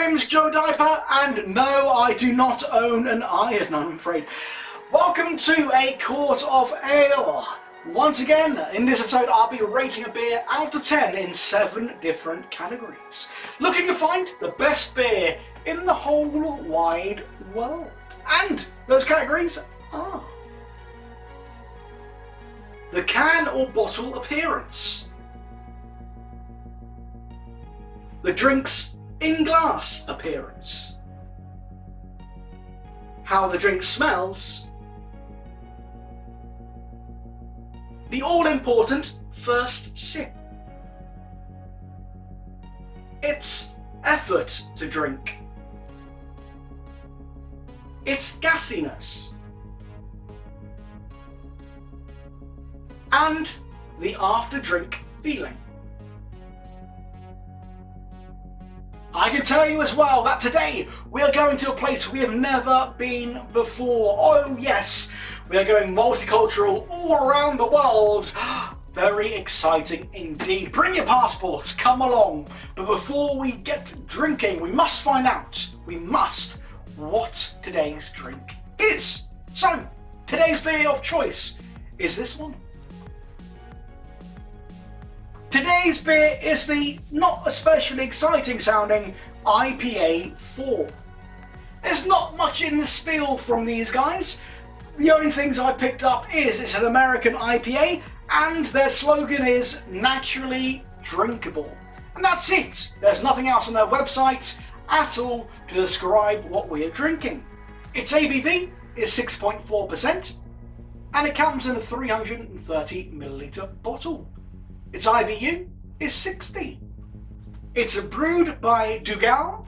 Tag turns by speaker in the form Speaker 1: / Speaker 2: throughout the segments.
Speaker 1: name is Joe Diaper, and no, I do not own an iron, I'm afraid. Welcome to a Quart of Ale. Once again, in this episode, I'll be rating a beer out of 10 in 7 different categories. Looking to find the best beer in the whole wide world. And those categories are the can or bottle appearance, the drink's in-glass appearance, how the drink smells, the all-important first sip, its effort to drink, its gassiness, and the after-drink feeling. I can tell you as well that today we are going to a place we have never been before. Oh yes, we are going multicultural all around the world. Very exciting indeed. Bring your passports, come along. But before we get drinking, we must find out, what today's drink is. So, today's beer of choice is this one. Today's beer is the not especially exciting sounding IPA 4. There's not much in the spiel from these guys. The only things I picked up is it's an American IPA and their slogan is naturally drinkable. And that's it. There's nothing else on their website at all to describe what we are drinking. Its ABV is 6.4% and it comes in a 330ml bottle. Its IBU is 60. It's brewed by Dougall,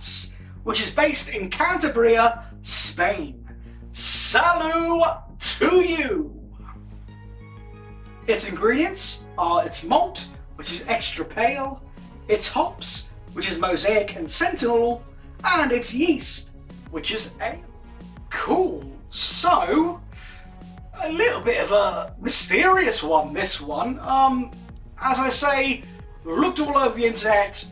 Speaker 1: which is based in Cantabria, Spain. Salut to you! Its ingredients are its malt, which is extra pale, its hops, which is Mosaic and Sentinel, and its yeast, which is ale. Cool. So, a little bit of a mysterious one, this one. As I say, looked all over the internet.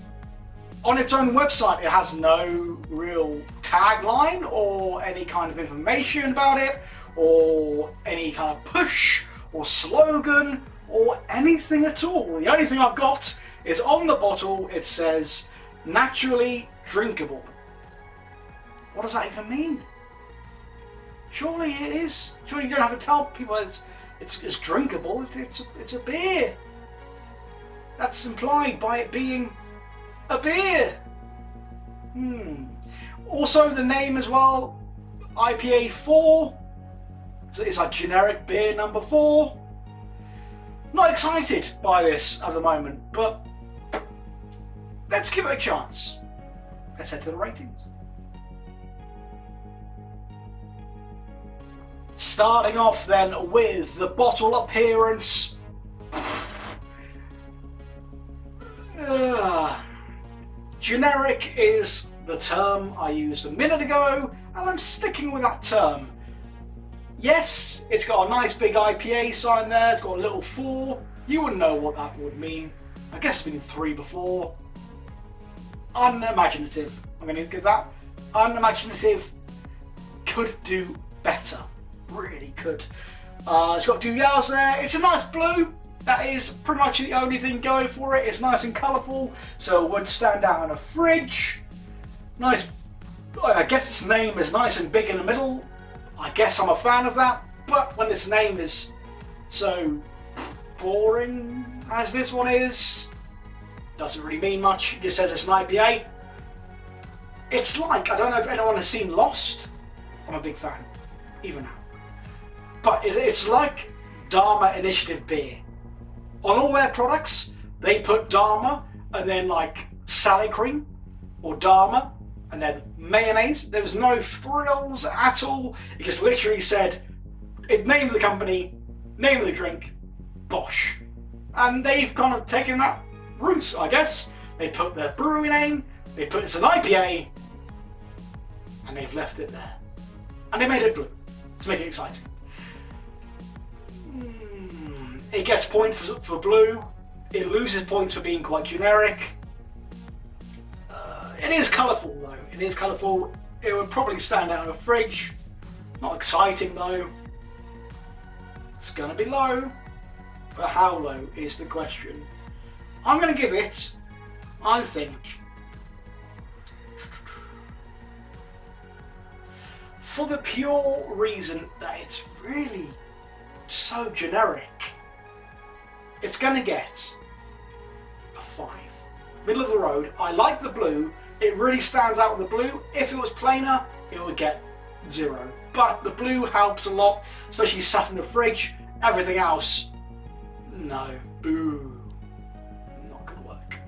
Speaker 1: On its own website, it has no real tagline or any kind of information about it, or any kind of push or slogan or anything at all. The only thing I've got is on the bottle, it says naturally drinkable. What does that even mean? Surely it is. Surely you don't have to tell people it's drinkable. It's a beer. That's implied by it being a beer. Also the name as well, IPA 4. So it's like generic beer number 4. Not excited by this at the moment, but let's give it a chance. Let's head to the ratings. Starting off then with the bottle appearance. Generic is the term I used a minute ago, and I'm sticking with that term. Yes, it's got a nice big IPA sign there, it's got a little 4. You wouldn't know what that would mean. I guess it's been 3 before. Unimaginative. I'm going to give that. Unimaginative. Could do better. Really could. It's got Dougall's there. It's a nice blue. That is pretty much the only thing going for it. It's nice and colourful, so it would stand out in a fridge. Nice, I guess its name is nice and big in the middle. I guess I'm a fan of that, but when its name is so boring as this one is, doesn't really mean much. It just says it's an IPA. It's like, I don't know if anyone has seen Lost. I'm a big fan, even now. But it's like Dharma Initiative beer. On all their products, they put Dharma and then like Sally cream or Dharma and then mayonnaise. There was no frills at all. It just literally said, name of the company, name of the drink, Bosch. And they've kind of taken that route, I guess. They put their brewery name, they put it's an IPA, and they've left it there. And they made it blue to make it exciting. It gets points for blue. It loses points for being quite generic. It is colourful though. It is colourful. It would probably stand out in a fridge. Not exciting though. It's gonna be low, but how low is the question. I'm gonna give it, I think, for the pure reason that it's really so generic, it's gonna get a 5. Middle of the road. I like the blue. It really stands out with the blue. If it was plainer, it would get 0. But the blue helps a lot, especially sat in the fridge. Everything else, no. Boo. Not gonna work.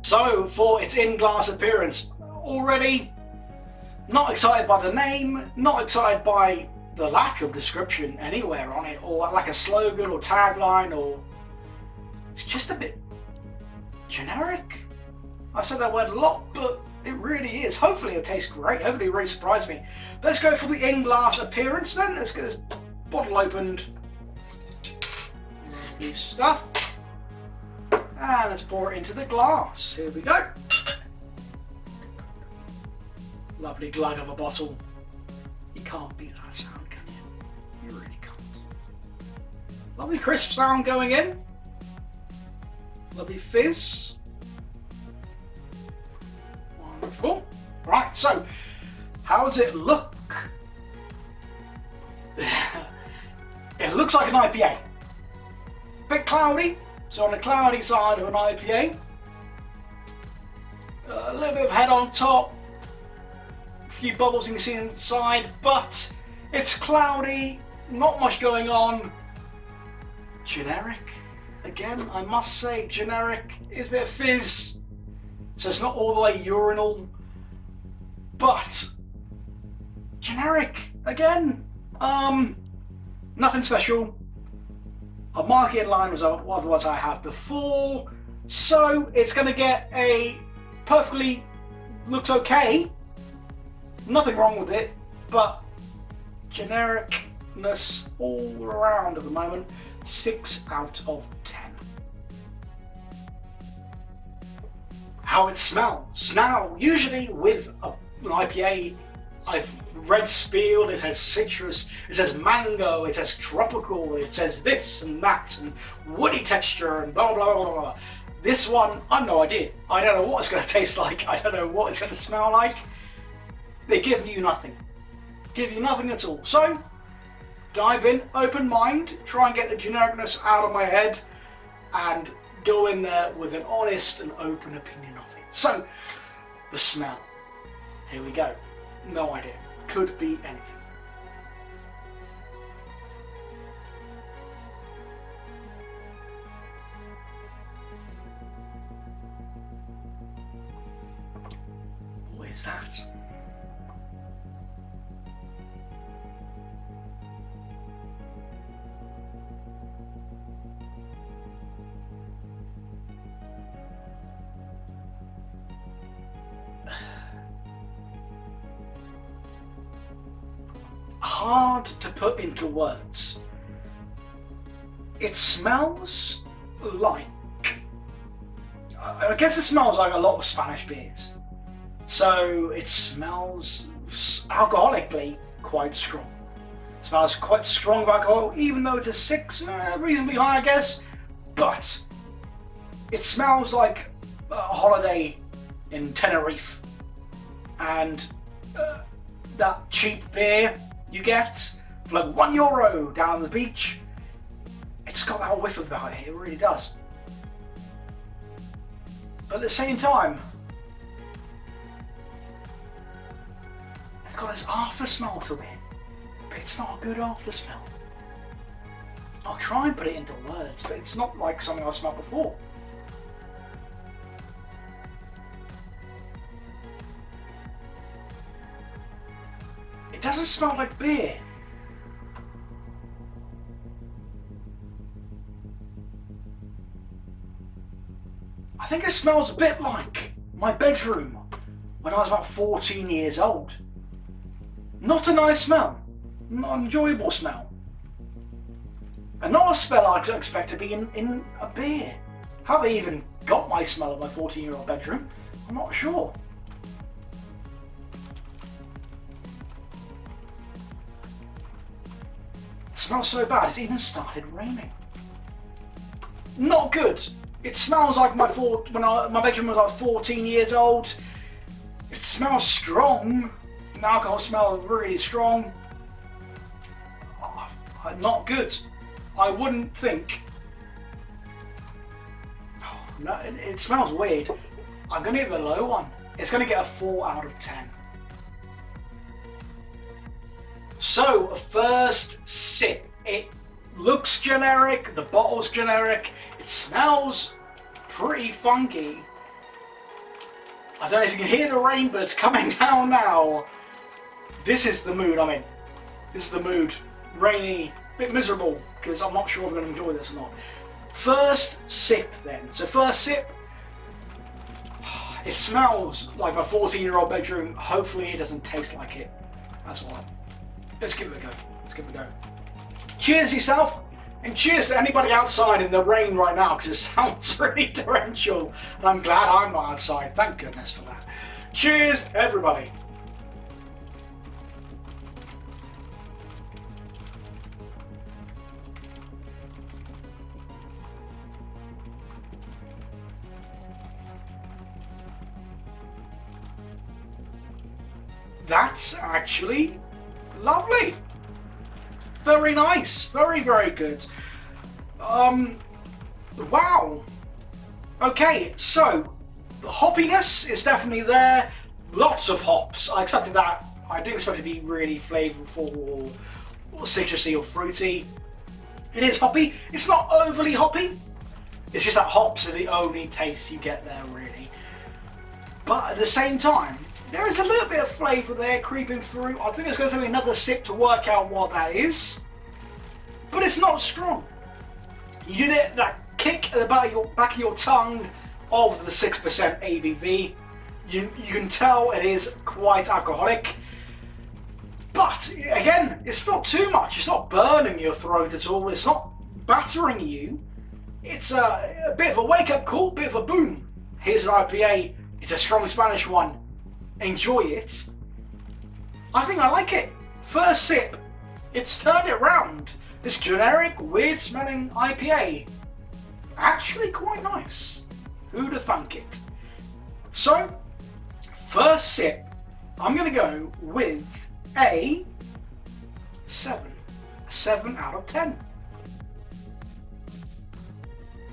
Speaker 1: So, for its in-glass appearance, already not excited by the name, not excited by the lack of description anywhere on it, or like a slogan or tagline, or it's just a bit generic. I said that word a lot, but it really is. Hopefully it tastes great. Hopefully it really surprised me. Let's go for the in-glass appearance then. Let's get this bottle opened. New stuff. And let's pour it into the glass. Here we go. Lovely glug of a bottle. You can't beat that sound, can you? You really can't. Lovely crisp sound going in. Lovely fizz. Wonderful. Right, so how does it look? It looks like an IPA. Bit cloudy, so on the cloudy side of an IPA. A little bit of head on top. A few bubbles you can see inside, but it's cloudy, not much going on. Generic. Again, I must say, generic. Is a bit of fizz. So it's not all the way urinal, but generic again. Nothing special. I'll mark it in line with what others I have before. So it's going to get a perfectly, looks okay. Nothing wrong with it, but genericness all around at the moment. 6 out of 10. How it smells. Now, usually with an IPA, I've read spiel, it says citrus, it says mango, it says tropical, it says this and that, and woody texture, and blah, blah, blah, blah. This one, I've no idea. I don't know what it's going to taste like. I don't know what it's going to smell like. They give you nothing. Give you nothing at all. So, dive in, open mind, try and get the genericness out of my head, and go in there with an honest and open opinion of it. So, the smell. Here we go. No idea. Could be anything. What is that? Hard to put into words. It smells like, I guess it smells like a lot of Spanish beers. So it smells alcoholically quite strong. It smells quite strong of alcohol, even though it's a 6, reasonably high I guess. But it smells like a holiday in Tenerife, and that cheap beer you get for like €1 down the beach. It's got that whiff about it, it really does. But at the same time, it's got this after smell to it, but it's not a good after smell. I'll try and put it into words, but it's not like something I've smelled before. It doesn't smell like beer. I think it smells a bit like my bedroom when I was about 14 years old. Not a nice smell, not an enjoyable smell. And not a smell I'd expect to be in a beer. Have they even got my smell of my 14-year-old bedroom? I'm not sure. It smells so bad, it's even started raining. Not good. It smells like my bedroom was like 14 years old. It smells strong. The alcohol smells really strong. Oh, not good. I wouldn't think. Oh, no, it smells weird. I'm going to give it a low one. It's going to get a 4 out of 10. So, first sip. It looks generic, the bottle's generic, it smells pretty funky. I don't know if you can hear the rain, but it's coming down now. This is the mood I'm in. This is the mood. Rainy, a bit miserable, because I'm not sure I'm going to enjoy this or not. First sip then. So first sip, it smells like my 14-year-old bedroom. Hopefully it doesn't taste like it. That's all. Let's give it a go. Let's give it a go. Cheers yourself, and cheers to anybody outside in the rain right now, because it sounds really torrential, and I'm glad I'm not outside. Thank goodness for that. Cheers, everybody. That's actually lovely. Very nice. Very, very good. Wow. Okay, so the hoppiness is definitely there. Lots of hops. I expected that. I didn't expect it to be really flavorful or citrusy or fruity. It is hoppy. It's not overly hoppy. It's just that hops are the only taste you get there, really. But at the same time, there is a little bit of flavour there creeping through. I think it's going to take me another sip to work out what that is. But it's not strong. You do that kick at the back of your tongue of the 6% ABV. You can tell it is quite alcoholic. But again, it's not too much. It's not burning your throat at all. It's not battering you. It's a bit of a wake-up call, bit of a boom. Here's an IPA. It's a strong Spanish one. Enjoy it. I think I like it. First sip, it's turned it round. This generic, weird smelling IPA, actually quite nice. Who'd have thunk it? So, first sip, I'm going to go with a 7. A 7 out of 10.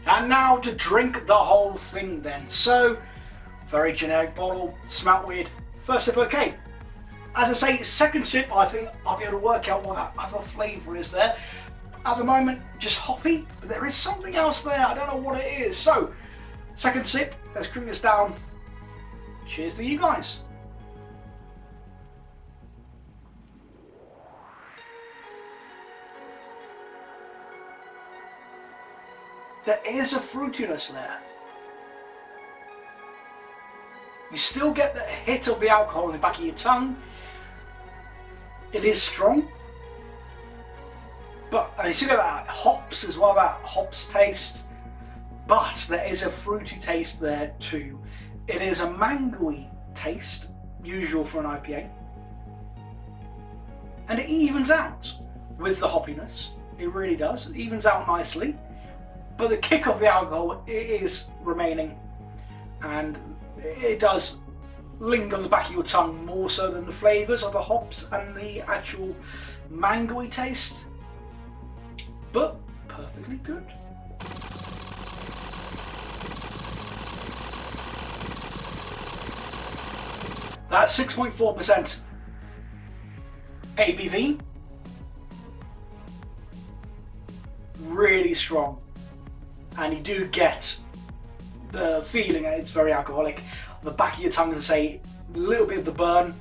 Speaker 1: And now to drink the whole thing then. So, very generic bottle, smelt weird. First sip, okay. As I say, second sip, I think I'll be able to work out what that other flavour is there. At the moment, just hoppy, but there is something else there. I don't know what it is. So, second sip, let's drink this down. Cheers to you guys. There is a fruitiness there. You still get the hit of the alcohol in the back of your tongue. It is strong. But you still get that hops as well, that hops taste. But there is a fruity taste there too. It is a mangoey taste, usual for an IPA. And it evens out with the hoppiness. It really does. It evens out nicely. But the kick of the alcohol is remaining. And it does linger on the back of your tongue more so than the flavours of the hops and the actual mangoey taste. But perfectly good. That's 6.4% ABV. Really strong. And you do get the feeling that it's very alcoholic. On the back of your tongue, and say a little bit of the burn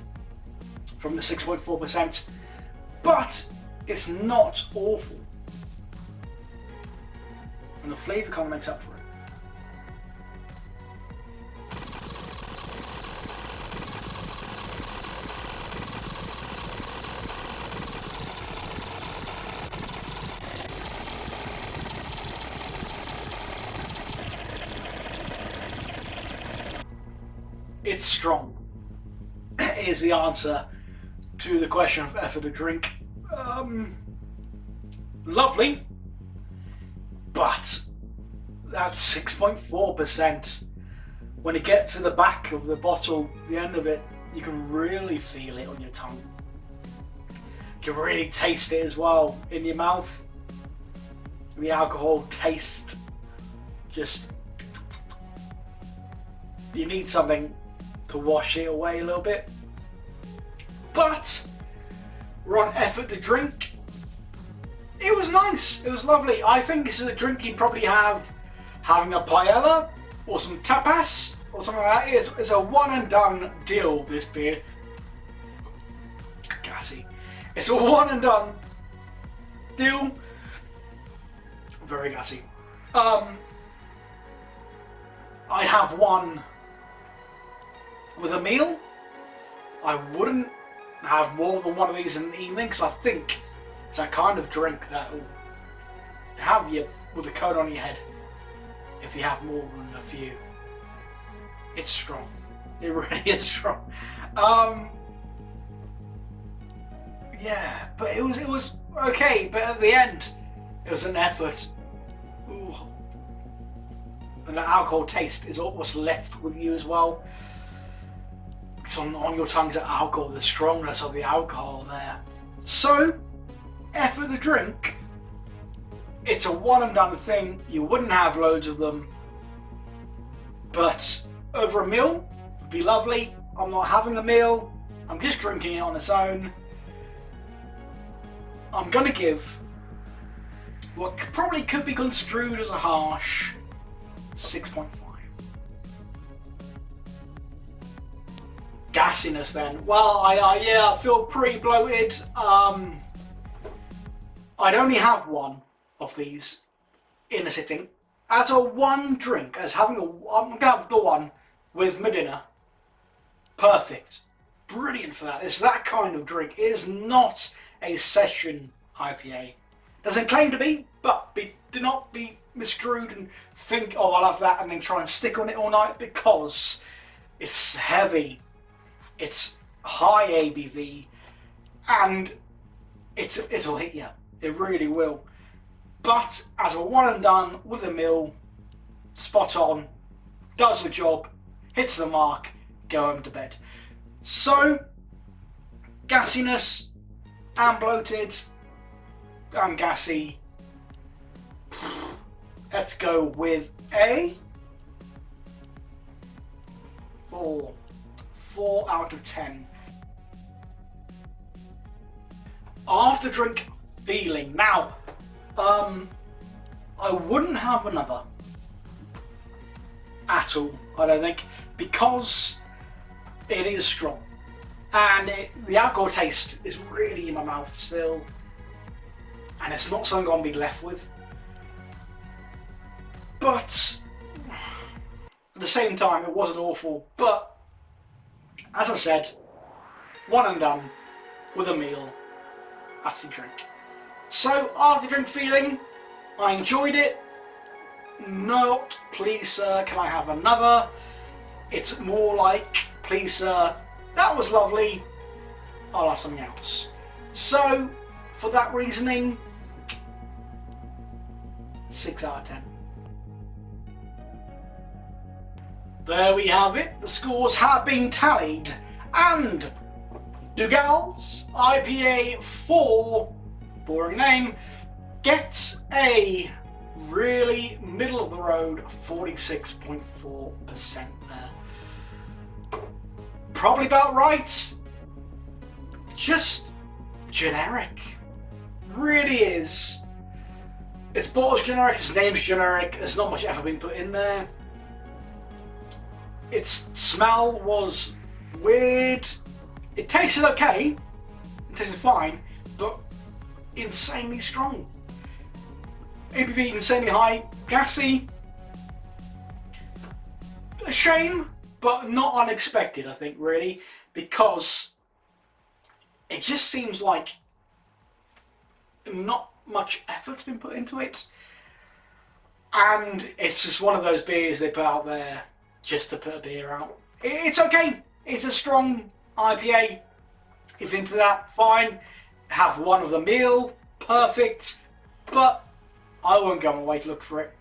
Speaker 1: from the 6.4%, but it's not awful. And the flavour kind of makes up for it. it's strong. Is the answer to the question of effort to drink. Lovely, but that's 6.4%. When you get to the back of the bottle, the end of it, you can really feel it on your tongue. You can really taste it as well in your mouth. The alcohol taste, just, you need something to wash it away a little bit. But we're on effort to drink. It was nice, it was lovely. I think this is a drink you'd probably have having a paella or some tapas or something like that. It's a one and done deal, this beer. Gassy. It's a one and done deal. Very gassy. I'd have one with a meal. I wouldn't have more than one of these in the evening, because I think it's that kind of drink that will have you with a coat on your head if you have more than a few. It's strong. It really is strong. Yeah, but it was okay. But at the end, it was an effort. Ooh. And the alcohol taste is what's left with you as well. It's on your tongue's alcohol, the strongness of the alcohol there. So, effort the drink. It's a one and done thing. You wouldn't have loads of them. But over a meal would be lovely. I'm not having a meal. I'm just drinking it on its own. I'm gonna give what probably could be construed as a harsh 6.5. Gassiness then. Well, I feel pretty bloated. I'd only have one of these in a sitting. As a one drink, I'm gonna have the one with my dinner. Perfect. Brilliant for that. It's that kind of drink. It is not a session IPA. Doesn't claim to be, but do not be misconstrued and think, oh, I'll have that and then try and stick on it all night, because it's heavy, it's high ABV, and it'll hit you. It really will. But as a one and done with a meal, spot on, does the job, hits the mark, go home to bed. So, gassiness, I'm bloated, I'm gassy. Let's go with a 4. 4 out of 10. After drink feeling. Now, I wouldn't have another at all, I don't think, because it is strong. And the alcohol taste is really in my mouth still. And it's not something I'm going to be left with. But at the same time, it wasn't awful. But as I said, one and done with a meal. That's the drink. So after drink feeling, I enjoyed it. Not, please sir, can I have another? It's more like, please sir, that was lovely, I'll have something else. So, for that reasoning, 6 out of 10. There we have it, the scores have been tallied, and Dougall's IPA 4, boring name, gets a really middle of the road 46.4% there. Probably about right. Just generic. Really is. Its bottle's generic, its name's generic, there's not much effort being put in there. Its smell was weird. It tasted okay. It tasted fine, but insanely strong. ABV insanely high, gassy. A shame, but not unexpected, I think, really, because it just seems like not much effort's been put into it, and it's just one of those beers they put out there just to put a beer out. It's okay. It's a strong IPA. If into that, fine. Have one of the meal, perfect. But I won't go away to look for it.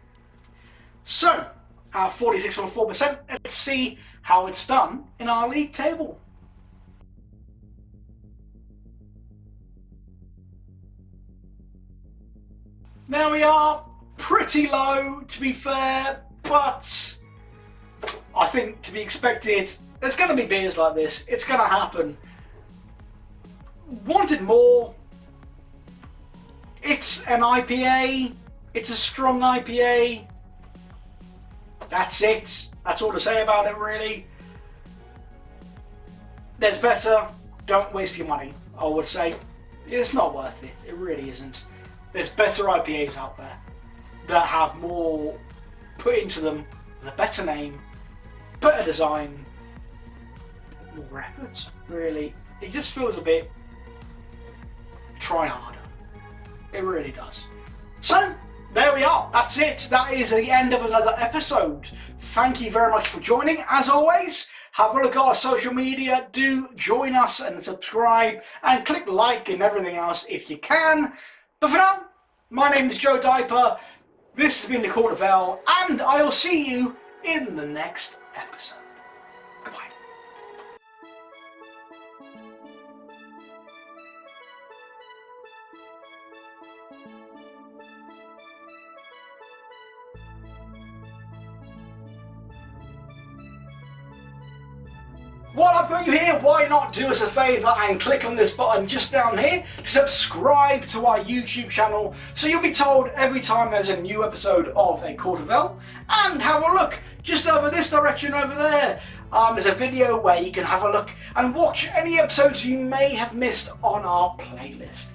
Speaker 1: So, at 46.4%, let's see how it's done in our league table. Now we are pretty low, to be fair, but I think to be expected. There's going to be beers like this. It's going to happen. Wanted more. It's an IPA. It's a strong IPA. That's it. That's all to say about it, really. There's better. Don't waste your money, I would say. It's not worth it. It really isn't. There's better IPAs out there that have more put into them, with a better name, better design, more effort, really. It just feels a bit try harder. It really does. So, there we are. That's it. That is the end of another episode. Thank you very much for joining. As always, have a look at our social media. Do join us and subscribe and click like and everything else if you can. But for now, my name is Joe Diaper. This has been the Quart of Ale, and I will see you in the next episode. Goodbye. While I've got you here, why not do us a favour and click on this button just down here to subscribe to our YouTube channel so you'll be told every time there's a new episode of a Quart of Ale. And have a look just over this direction over there. There's a video where you can have a look and watch any episodes you may have missed on our playlist.